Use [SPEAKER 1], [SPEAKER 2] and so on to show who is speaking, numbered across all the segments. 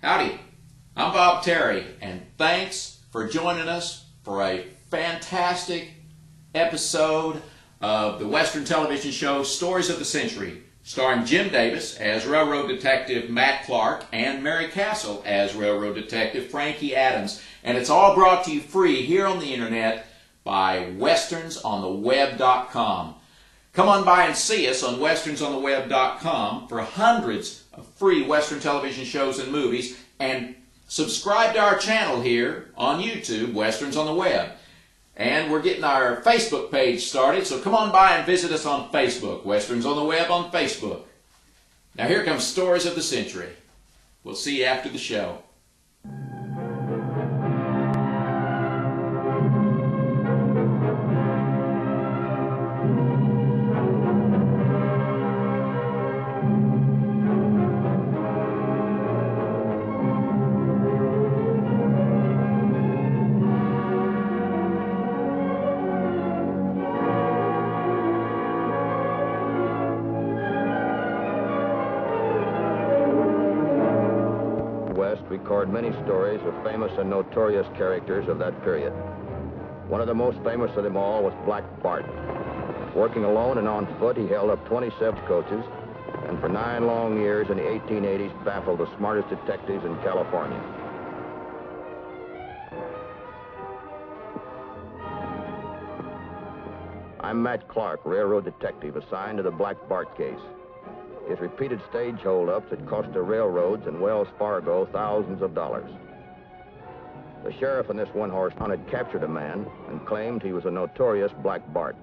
[SPEAKER 1] Howdy, I'm Bob Terry, and thanks for joining us for a fantastic episode of the Western television show Stories of the Century, starring Jim Davis as Railroad Detective Matt Clark and Mary Castle as Railroad Detective Frankie Adams. And it's all brought to you free here on the internet by westernsontheweb.com. Come on by and see us on westernsontheweb.com for hundreds of free Western television shows and movies, and subscribe to our channel here on YouTube, Westerns on the Web. And we're getting our Facebook page started, so come on by and visit us on Facebook, Westerns on the Web on Facebook. Now here comes Stories of the Century. We'll see you after the show.
[SPEAKER 2] Record many stories of famous and notorious characters of that period. One of the most famous of them all was Black Bart. Working alone and on foot, he held up 27 coaches, and for 9 long years in the 1880s baffled the smartest detectives in California. I'm Matt Clark, railroad detective assigned to the Black Bart case. His repeated stage holdups had cost the railroads and Wells Fargo thousands of dollars. The sheriff in this one-horse town had captured a man and claimed he was a notorious Black Bart.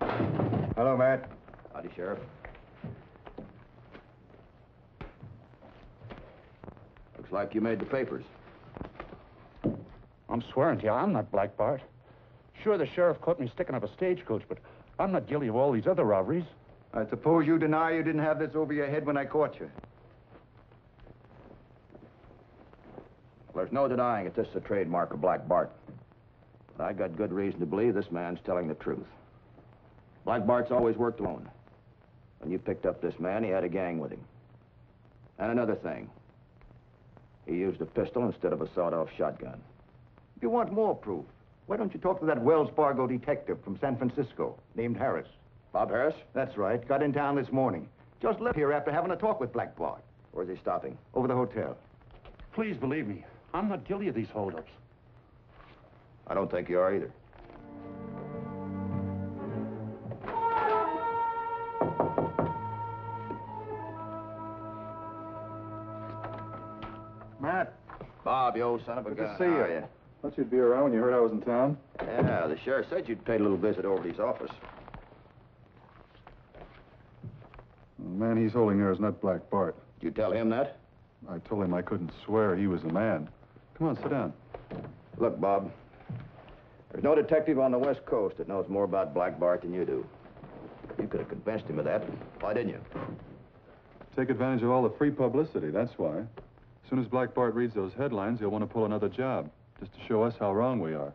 [SPEAKER 3] Hello, Matt.
[SPEAKER 2] Howdy, Sheriff. Looks like you made the papers.
[SPEAKER 4] I'm swearing to you, I'm not Black Bart. Sure, the sheriff caught me sticking up a stagecoach, but I'm not guilty of all these other robberies.
[SPEAKER 3] I suppose you deny you didn't have this over your head when I caught you.
[SPEAKER 2] Well, there's no denying that this is a trademark of Black Bart. But I got good reason to believe this man's telling the truth. Black Bart's always worked alone. When you picked up this man, he had a gang with him. And another thing, he used a pistol instead of a sawed-off shotgun.
[SPEAKER 3] If you want more proof, why don't you talk to that Wells Fargo detective from San Francisco named Harris?
[SPEAKER 2] Bob Harris?
[SPEAKER 3] That's right. Got in town this morning. Just left here after having a talk with Black Bart.
[SPEAKER 2] Where's he stopping?
[SPEAKER 3] Over the hotel.
[SPEAKER 4] Please believe me, I'm not guilty of these holdups.
[SPEAKER 2] I don't think you are either.
[SPEAKER 3] Matt.
[SPEAKER 2] Bob, you old son of a
[SPEAKER 3] Good
[SPEAKER 2] gun.
[SPEAKER 3] to see you.
[SPEAKER 2] How are you?
[SPEAKER 5] Thought you'd be around when you heard I was in town.
[SPEAKER 2] Yeah, the sheriff said you'd paid a little visit over to his office.
[SPEAKER 5] The man he's holding there is not Black Bart.
[SPEAKER 2] Did you tell him that?
[SPEAKER 5] I told him I couldn't swear he was the man. Come on, sit down.
[SPEAKER 2] Look, Bob, there's no detective on the West Coast that knows more about Black Bart than you do. You could have convinced him of that. Why didn't you?
[SPEAKER 5] Take advantage of all the free publicity, that's why. As soon as Black Bart reads those headlines, he'll want to pull another job, just to show us how wrong we are.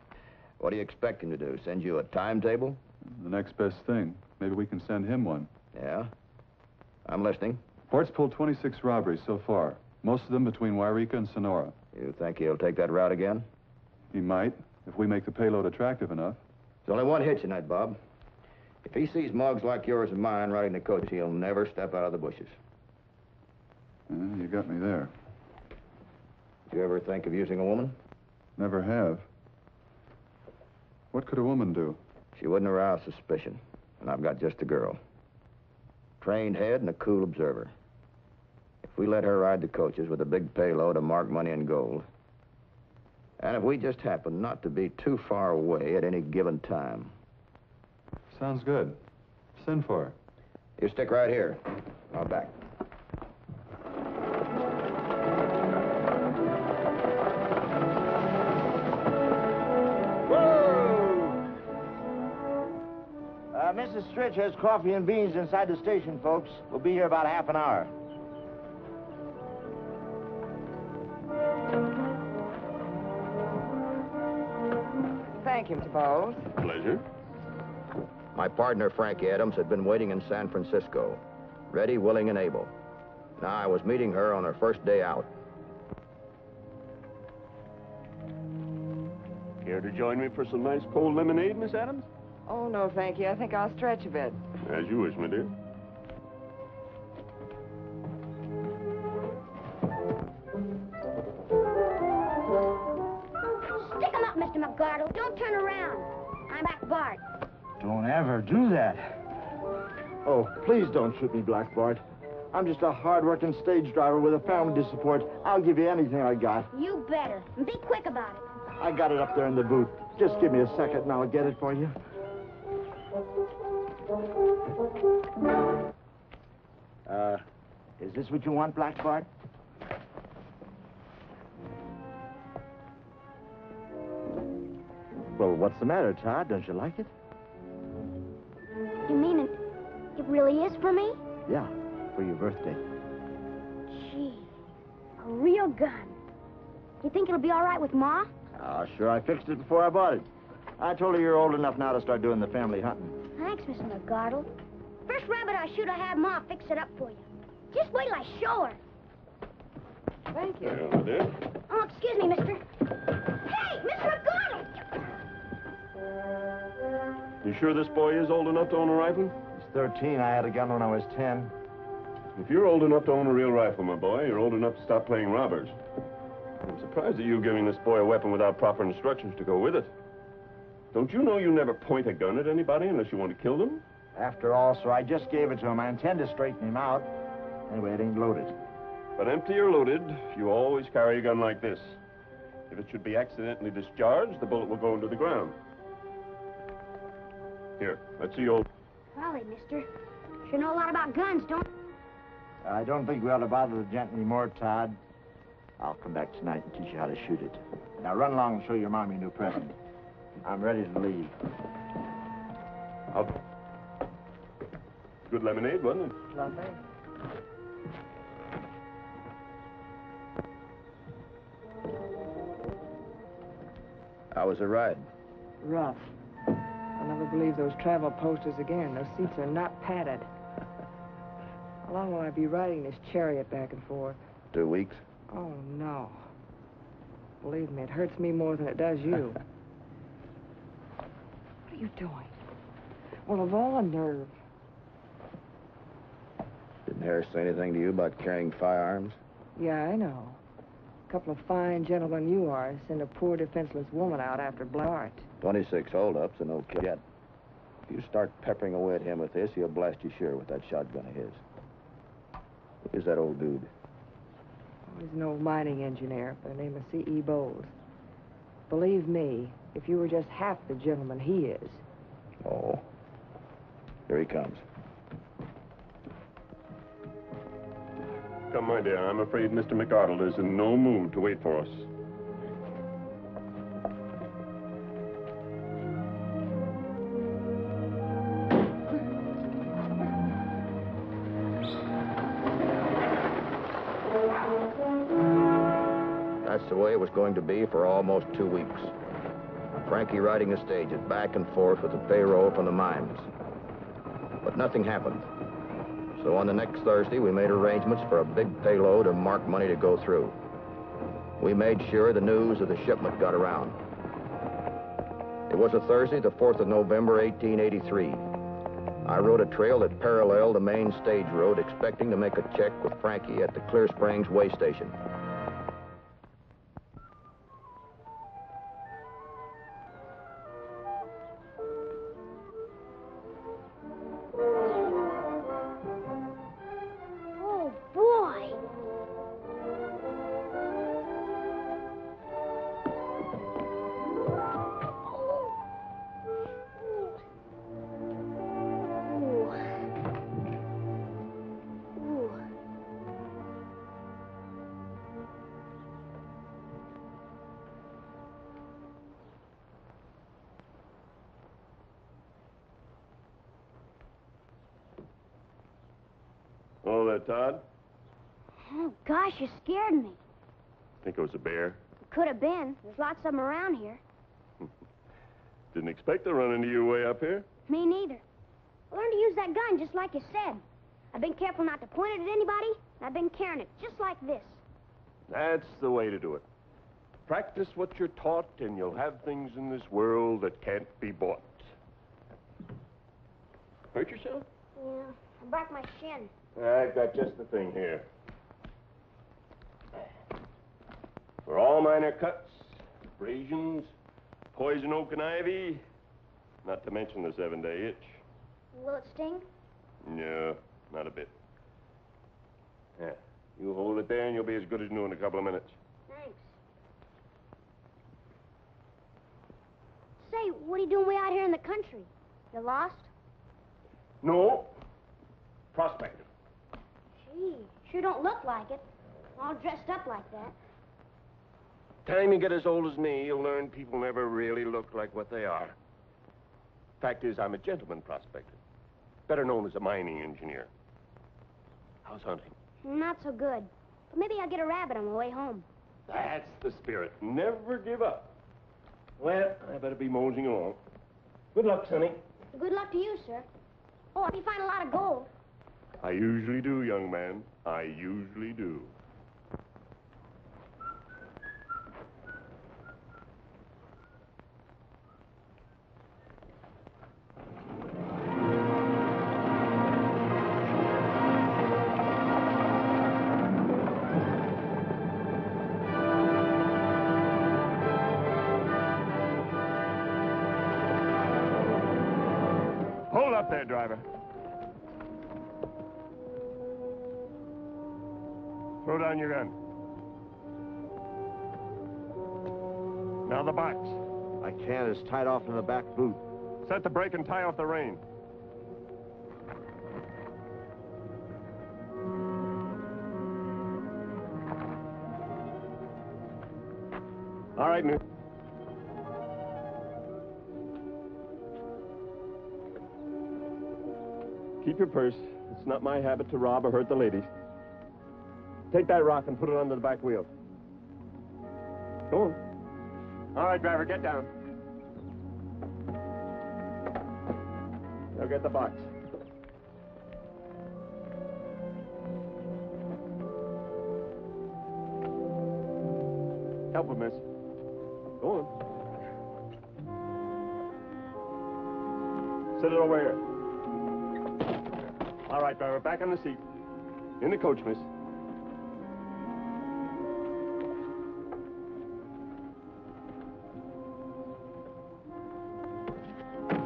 [SPEAKER 2] What do you expect him to do? Send you a timetable?
[SPEAKER 5] The next best thing. Maybe we can send him one.
[SPEAKER 2] Yeah? I'm listening.
[SPEAKER 5] Bart's pulled 26 robberies so far, most of them between Wairika and Sonora.
[SPEAKER 2] You think he'll take that route again?
[SPEAKER 5] He might, if we make the payload attractive enough.
[SPEAKER 2] There's only one hitch tonight, Bob. If he sees mugs like yours and mine riding the coach, he'll never step out of the bushes.
[SPEAKER 5] You got me there.
[SPEAKER 2] Did you ever think of using a woman?
[SPEAKER 5] Never have. What could a woman do?
[SPEAKER 2] She wouldn't arouse suspicion, and I've got just a girl. Trained head and a cool observer. If we let her ride the coaches with a big payload of marked money and gold, and if we just happen not to be too far away at any given time.
[SPEAKER 5] Sounds good. Send for her.
[SPEAKER 2] You stick right here. I'll back.
[SPEAKER 6] Mrs. Stritch has coffee and beans inside the station, folks. We'll be here about half an hour.
[SPEAKER 7] Thank you, Mr. Bowles.
[SPEAKER 4] Pleasure.
[SPEAKER 2] My partner, Frankie Adams, had been waiting in San Francisco, ready, willing, and able. Now, I was meeting her on her first day out.
[SPEAKER 8] Care to join me for some nice cold lemonade, Miss Adams?
[SPEAKER 7] Oh, no, thank you. I think I'll stretch a bit.
[SPEAKER 8] As you wish, my dear.
[SPEAKER 9] Stick 'em up, Mr. McGardle. Don't turn around. I'm Black Bart.
[SPEAKER 6] Don't ever do that. Oh, please don't shoot me, Black Bart. I'm just a hard-working stage driver with a family to support. I'll give you anything I got.
[SPEAKER 9] You better. And be quick about it.
[SPEAKER 6] I got it up there in the booth. Just give me a second and I'll get it for you. Is this what you want, Black Bart? Well, what's the matter, Todd? Don't you like it?
[SPEAKER 9] You mean it really is for me?
[SPEAKER 6] Yeah, for your birthday.
[SPEAKER 9] Gee, a real gun. You think it'll be all right with Ma?
[SPEAKER 6] Oh, sure, I fixed it before I bought it. I told her you're old enough now to start doing the family hunting.
[SPEAKER 9] Thanks, Mr. McGardle. First rabbit I shoot, I have Ma fix it up for you. Just wait till I show her.
[SPEAKER 7] Thank you.
[SPEAKER 8] Yeah, my dear.
[SPEAKER 9] Oh, excuse me, mister. Hey, Mr. McGardle!
[SPEAKER 8] You sure this boy is old enough to own a rifle?
[SPEAKER 6] He's 13. I had a gun when I was 10.
[SPEAKER 8] If you're old enough to own a real rifle, my boy, you're old enough to stop playing robbers. I'm surprised at you giving this boy a weapon without proper instructions to go with it. Don't you know you never point a gun at anybody unless you want to kill them?
[SPEAKER 6] After all, sir, I just gave it to him. I intend to straighten him out. Anyway, it ain't loaded.
[SPEAKER 8] But empty or loaded, you always carry a gun like this. If it should be accidentally discharged, the bullet will go into the ground. Here, let's see old...
[SPEAKER 9] Golly, mister. Sure know a lot about guns, don't you?
[SPEAKER 6] I don't think we ought to bother the gent anymore, Todd. I'll come back tonight and teach you how to shoot it. Now run along and show your mom your new present. I'm ready to leave.
[SPEAKER 8] Good lemonade, wasn't it?
[SPEAKER 7] Lovely.
[SPEAKER 2] How was the ride?
[SPEAKER 7] Rough. I'll never believe those travel posters again. Those seats are not padded. How long will I be riding this chariot back and forth?
[SPEAKER 2] 2 weeks.
[SPEAKER 7] Oh, no. Believe me, it hurts me more than it does you. What are you doing? Well, of all the nerve.
[SPEAKER 2] Didn't Harris say anything to you about carrying firearms?
[SPEAKER 7] Yeah, I know. A couple of fine gentlemen you are send a poor defenseless woman out after Black Bart.
[SPEAKER 2] 26 holdups and no kill yet. If you start peppering away at him with this, he'll blast you sure with that shotgun of his. Who's that old dude?
[SPEAKER 7] He's an old mining engineer by the name of C.E. Bowles. Believe me, if you were just half the gentleman he is.
[SPEAKER 2] Oh. Here he comes.
[SPEAKER 8] Come, my dear, I'm afraid Mr. McArdle is in no mood to wait for us.
[SPEAKER 2] That's the way it was going to be for almost 2 weeks. Frankie riding the stages back and forth with the payroll from the mines. But nothing happened. So on the next Thursday, we made arrangements for a big payload of marked money to go through. We made sure the news of the shipment got around. It was a Thursday, the 4th of November, 1883. I rode a trail that paralleled the main stage road, expecting to make a check with Frankie at the Clear Springs way station.
[SPEAKER 9] Oh, boy. Ooh. Ooh.
[SPEAKER 8] All that, Todd?
[SPEAKER 9] Oh, gosh, you scared me.
[SPEAKER 8] Think it was a bear?
[SPEAKER 9] It could have been. There's lots of them around here.
[SPEAKER 8] Didn't expect to run into you way up here.
[SPEAKER 9] Me neither. I learned to use that gun just like you said. I've been careful not to point it at anybody, I've been carrying it just like this.
[SPEAKER 8] That's the way to do it. Practice what you're taught, and you'll have things in this world that can't be bought. Hurt yourself?
[SPEAKER 9] Yeah, I broke my shin.
[SPEAKER 8] I've got just the thing here. For all minor cuts, abrasions, poison oak and ivy, not to mention the 7-day itch.
[SPEAKER 9] Will it sting?
[SPEAKER 8] No, not a bit. Yeah, you hold it there and you'll be as good as new in a couple of minutes.
[SPEAKER 9] Thanks. Say, what are you doing way out here in the country? You lost?
[SPEAKER 8] No, prospecting.
[SPEAKER 9] Gee, sure don't look like it. All dressed up like that.
[SPEAKER 8] Time you get as old as me, you'll learn people never really look like what they are. Fact is, I'm a gentleman prospector, better known as a mining engineer. How's hunting?
[SPEAKER 9] Not so good. But maybe I'll get a rabbit on the way home.
[SPEAKER 8] That's the spirit. Never give up. Well, I better be moseying along. Good luck, Sonny.
[SPEAKER 9] Good luck to you, sir. Oh, if you find a lot of gold.
[SPEAKER 8] I usually do, young man. I usually do. Hold up there, driver. Throw down your gun. Now the box.
[SPEAKER 6] I can't. It's tied off in the back boot.
[SPEAKER 8] Set the brake and tie off the rein. All right, Newt. Keep your purse. It's not my habit to rob or hurt the ladies. Take that rock and put it under the back wheel. Go on. All right, driver, get down. Now get the box. Help him, miss. Go on. Sit it over here. All right, driver, back on the seat. In the coach, miss.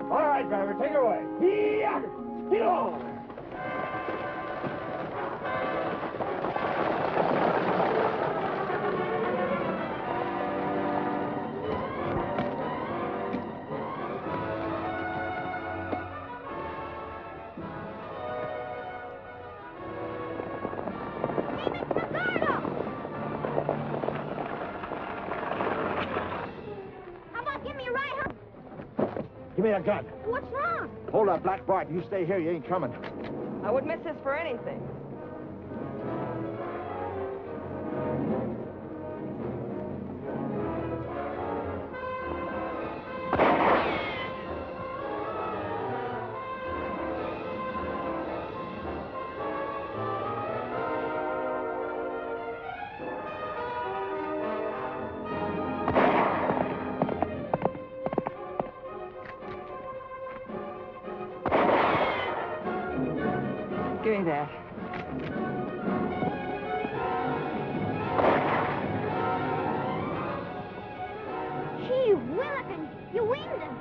[SPEAKER 8] All right, driver, take her away. Yeah! Get on!
[SPEAKER 9] How about give me a ride home?
[SPEAKER 6] Give me a gun.
[SPEAKER 9] What's wrong?
[SPEAKER 6] Hold up, Black Bart. You stay here. You ain't coming.
[SPEAKER 7] I wouldn't miss this for anything. Give me that.
[SPEAKER 9] Gee, Willikin, you winged him.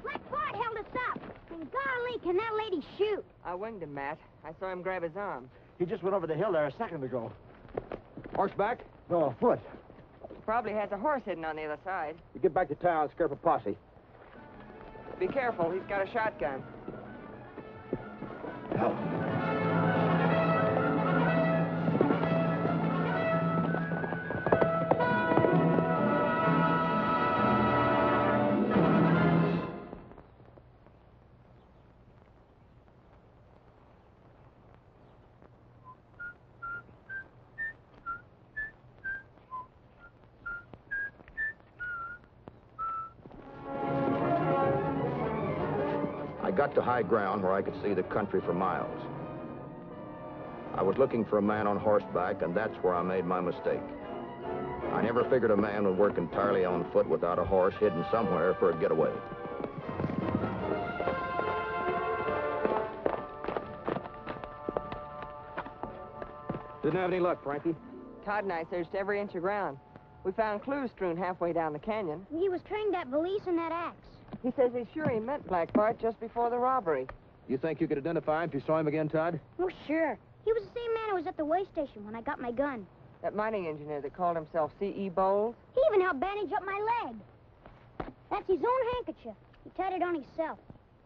[SPEAKER 9] Black Bart held us up. And golly, can that lady shoot?
[SPEAKER 7] I winged him, Matt. I saw him grab his arm.
[SPEAKER 6] He just went over the hill there a second ago. Horseback? No, afoot.
[SPEAKER 7] Probably has a horse hidden on the other side.
[SPEAKER 6] You get back to town, scare up a posse.
[SPEAKER 7] Be careful, he's got a shotgun.
[SPEAKER 2] got to high ground where I could see the country for miles. I was looking for a man on horseback, and that's where I made my mistake. I never figured a man would work entirely on foot without a horse hidden somewhere for a getaway. Didn't have any luck, Frankie.
[SPEAKER 7] Todd and I searched every inch of ground. We found clues strewn halfway down the canyon.
[SPEAKER 9] He was carrying that valise and that axe.
[SPEAKER 7] He says he's sure he met Black Bart just before the robbery.
[SPEAKER 2] You think you could identify him if you saw him again, Todd?
[SPEAKER 9] Oh, sure. He was the same man who was at the way station when I got my gun.
[SPEAKER 7] That mining engineer that called himself C.E. Bowles?
[SPEAKER 9] He even helped bandage up my leg. That's his own handkerchief. He tied it on himself.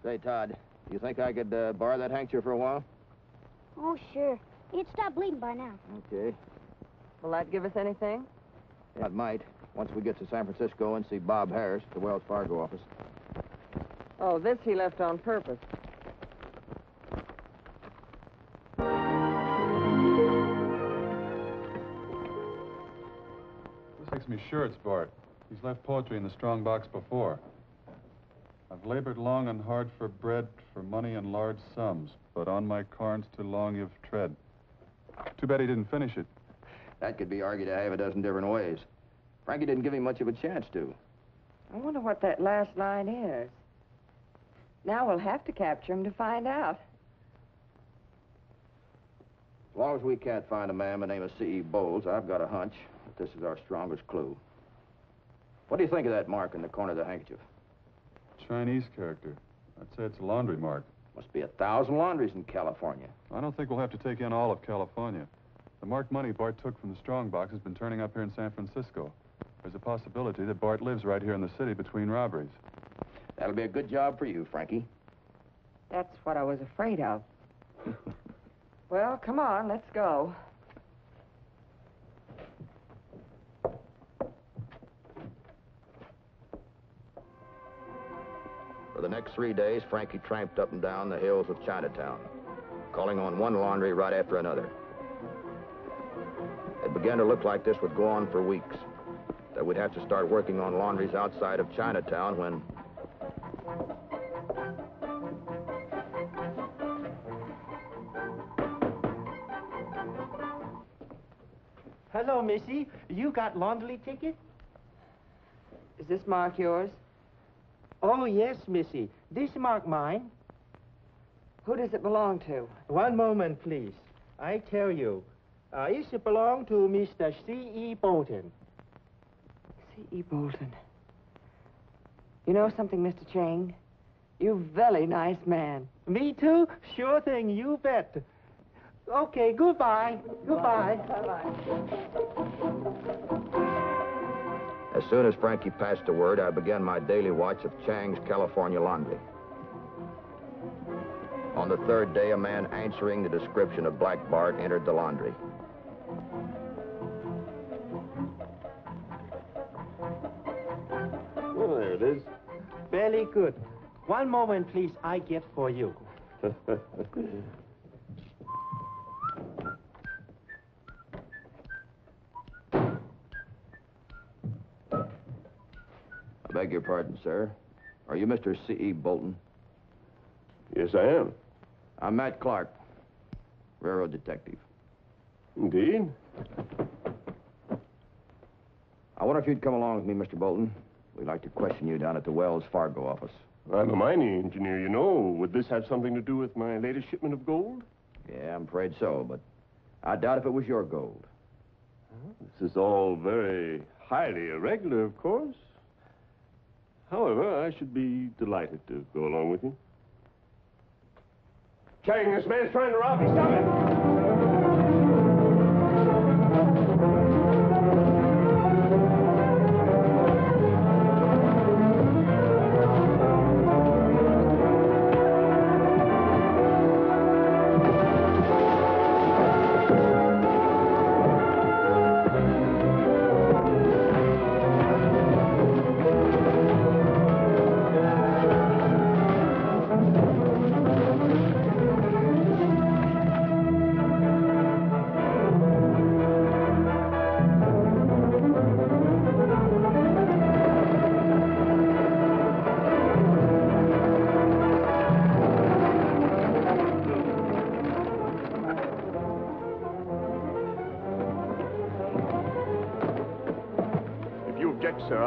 [SPEAKER 2] Say, Todd, you think I could borrow that handkerchief for a while?
[SPEAKER 9] Oh, sure. It'd stop bleeding by now.
[SPEAKER 2] Okay.
[SPEAKER 7] Will that give us anything?
[SPEAKER 2] Yeah, it might, once we get to San Francisco and see Bob Harris at the Wells Fargo office.
[SPEAKER 7] Oh, this he left on purpose.
[SPEAKER 5] This makes me sure it's Bart. He's left poetry in the strong box before. I've labored long and hard for bread, for money and large sums, but on my corns too long you've tread. Too bad he didn't finish it.
[SPEAKER 2] That could be argued a half a dozen different ways. Frankie didn't give him much of a chance to.
[SPEAKER 7] I wonder what that last line is. Now we'll have to capture him to find out.
[SPEAKER 2] As long as we can't find a man by the name of C.E. Bowles, I've got a hunch that this is our strongest clue. What do you think of that mark in the corner of the handkerchief?
[SPEAKER 5] Chinese character. I'd say it's a laundry mark.
[SPEAKER 2] Must be 1,000 laundries in California.
[SPEAKER 5] I don't think we'll have to take in all of California. The marked money Bart took from the strong box has been turning up here in San Francisco. There's a possibility that Bart lives right here in the city between robberies.
[SPEAKER 2] That'll be a good job for you, Frankie.
[SPEAKER 7] That's what I was afraid of. Well, come on, let's go.
[SPEAKER 2] For the next 3 days, Frankie tramped up and down the hills of Chinatown, calling on one laundry right after another. It began to look like this would go on for weeks, that we'd have to start working on laundries outside of Chinatown when...
[SPEAKER 6] Hello, Missy. You got laundry ticket?
[SPEAKER 7] Is this mark yours?
[SPEAKER 6] Oh, yes, Missy. This mark mine.
[SPEAKER 7] Who does it belong to?
[SPEAKER 6] One moment, please. I tell you. It belong to Mr. C.E. Bolton.
[SPEAKER 7] C.E. Bolton. You know something, Mr. Chang? You very nice man.
[SPEAKER 6] Me too? Sure thing, you bet. Okay, goodbye. Goodbye.
[SPEAKER 7] Bye-bye.
[SPEAKER 2] As soon as Frankie passed the word, I began my daily watch of Chang's California laundry. On the third day, a man answering the description of Black Bart entered the laundry.
[SPEAKER 8] Well, there it is.
[SPEAKER 6] Very good. One moment, please. I get for you.
[SPEAKER 2] I beg your pardon, sir. Are you Mr. C.E. Bolton?
[SPEAKER 8] Yes, I am.
[SPEAKER 2] I'm Matt Clark, railroad detective.
[SPEAKER 8] Indeed.
[SPEAKER 2] I wonder if you'd come along with me, Mr. Bolton. We'd like to question you down at the Wells Fargo office.
[SPEAKER 8] I'm a mining engineer, you know. Would this have something to do with my latest shipment of gold?
[SPEAKER 2] Yeah, I'm afraid so, but I doubt if it was your gold.
[SPEAKER 8] This is all very highly irregular, of course. However, I should be delighted to go along with you. Chang, this man's trying to rob me. Stop it!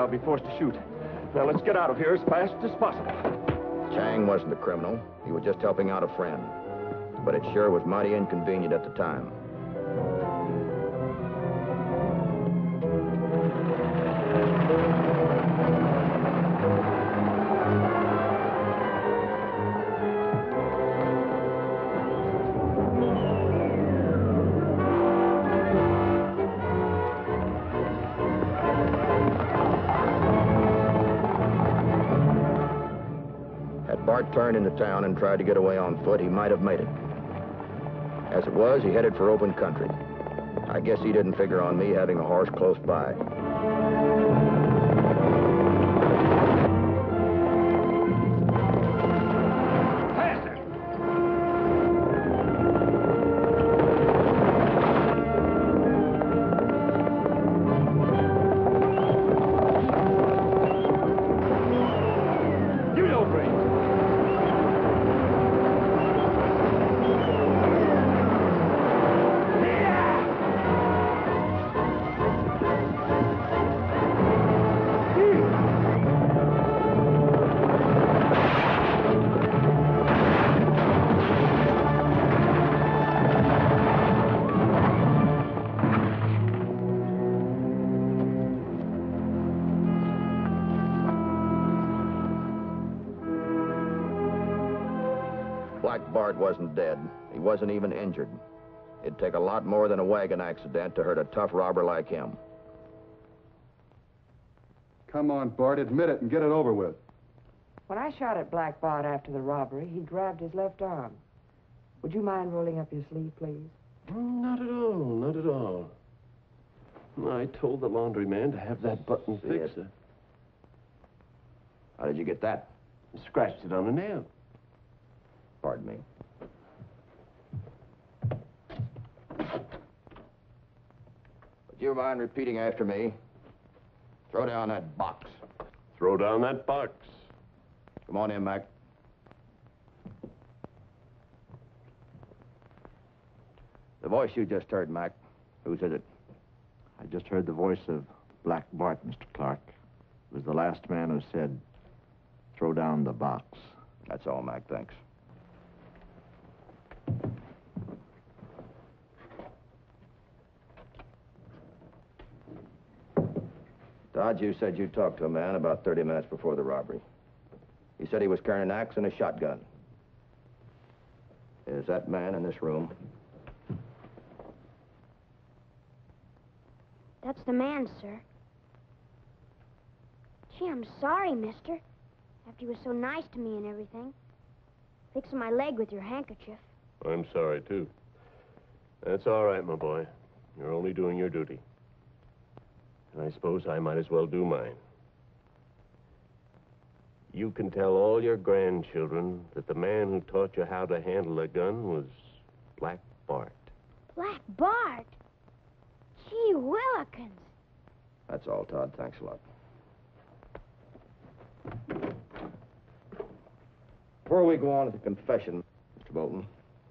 [SPEAKER 6] I'll be forced to shoot. Now, let's get out of here as fast as possible.
[SPEAKER 2] Chang wasn't a criminal. He was just helping out a friend. But it sure was mighty inconvenient at the time. Had Bart turned into town and tried to get away on foot, he might have made it. As it was, he headed for open country. I guess he didn't figure on me having a horse close by. Black Bart wasn't dead. He wasn't even injured. It'd take a lot more than a wagon accident to hurt a tough robber like him.
[SPEAKER 5] Come on, Bart, admit it and get it over with.
[SPEAKER 7] When I shot at Black Bart after the robbery, he grabbed his left arm. Would you mind rolling up your sleeve, please?
[SPEAKER 10] Not at all, not at all. I told the laundryman to have that button fixed.
[SPEAKER 2] Yes. How did you get that?
[SPEAKER 10] Scratched it on a nail.
[SPEAKER 2] Pardon me. Would you mind repeating after me? Throw down that box.
[SPEAKER 10] Throw down that box.
[SPEAKER 2] Come on in, Mac. The voice you just heard, Mac, whose is it?
[SPEAKER 6] I just heard the voice of Black Bart, Mr. Clark. It was the last man who said, throw down the box.
[SPEAKER 2] That's all, Mac, thanks. Dodge, you said you talked to a man about 30 minutes before the robbery. He said he was carrying an axe and a shotgun. Is that man in this room?
[SPEAKER 9] That's the man, sir. Gee, I'm sorry, mister. After you were so nice to me and everything. Fixing my leg with your handkerchief.
[SPEAKER 10] I'm sorry, too. That's all right, my boy. You're only doing your duty. And I suppose I might as well do mine. You can tell all your grandchildren that the man who taught you how to handle a gun was Black Bart.
[SPEAKER 9] Black Bart? Gee willikins.
[SPEAKER 2] That's all, Todd. Thanks a lot. Before we go on to the confession, Mr. Bolton,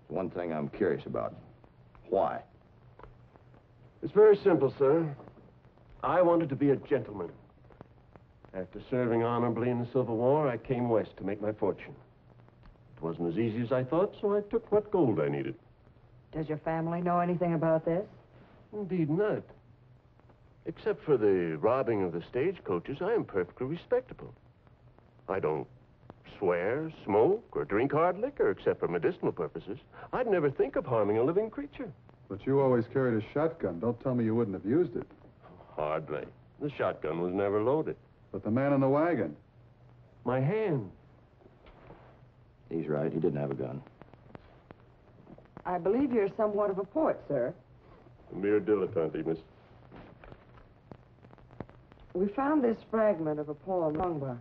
[SPEAKER 2] there's one thing I'm curious about. Why?
[SPEAKER 10] It's very simple, sir. I wanted to be a gentleman. After serving honorably in the Civil War, I came west to make my fortune. It wasn't as easy as I thought, so I took what gold I needed.
[SPEAKER 7] Does your family know anything about this?
[SPEAKER 10] Indeed not. Except for the robbing of the stagecoaches, I am perfectly respectable. I don't swear, smoke, or drink hard liquor except for medicinal purposes. I'd never think of harming a living creature.
[SPEAKER 5] But you always carried a shotgun. Don't tell me you wouldn't have used it.
[SPEAKER 10] Hardly. The shotgun was never loaded.
[SPEAKER 5] But the man in the wagon.
[SPEAKER 10] My hand.
[SPEAKER 2] He's right. He didn't have a gun.
[SPEAKER 7] I believe you're somewhat of a poet, sir.
[SPEAKER 10] A mere dilettante, miss.
[SPEAKER 7] We found this fragment of a poem songbox.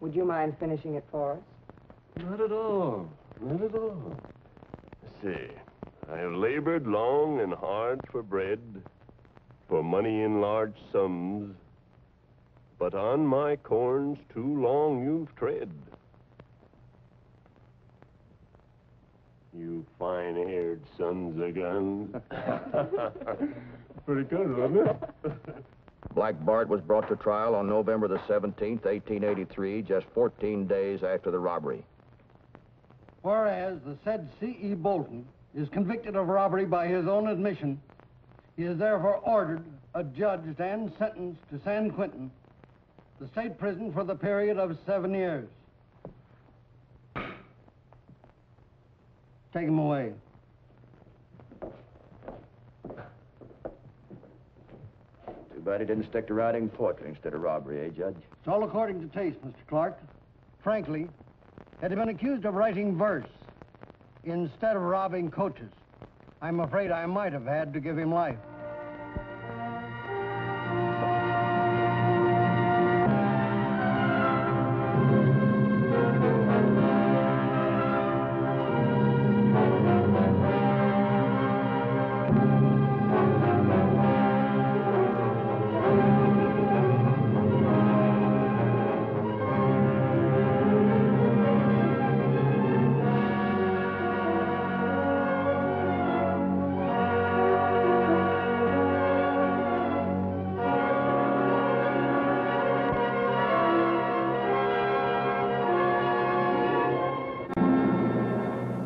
[SPEAKER 7] Would you mind finishing it for us?
[SPEAKER 10] Not at all. Not at all. See, I have labored long and hard for bread, for money in large sums, but on my corns too long you've tread. You fine-haired sons of guns. Pretty good, wasn't it?
[SPEAKER 2] Black Bart was brought to trial on November the 17th, 1883, just 14 days after the robbery.
[SPEAKER 11] Whereas the said C.E. Bolton is convicted of robbery by his own admission, he is therefore ordered, adjudged, and sentenced to San Quentin, the state prison for the period of 7 years. Take him away.
[SPEAKER 2] Too bad he didn't stick to writing poetry instead of robbery, eh, Judge?
[SPEAKER 11] It's all according to taste, Mr. Clark. Frankly, had he been accused of writing verse instead of robbing coaches, I'm afraid I might have had to give him life.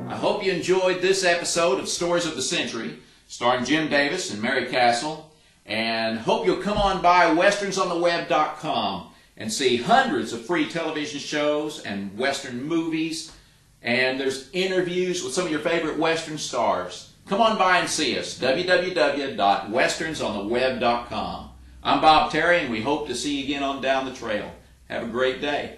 [SPEAKER 1] I hope you enjoyed this episode of Stories of the Century, starring Jim Davis and Mary Castle, and hope you'll come on by westernsontheweb.com and see hundreds of free television shows and Western movies, and there's interviews with some of your favorite Western stars. Come on by and see us, www.westernsontheweb.com. I'm Bob Terry, and we hope to see you again on Down the Trail. Have a great day.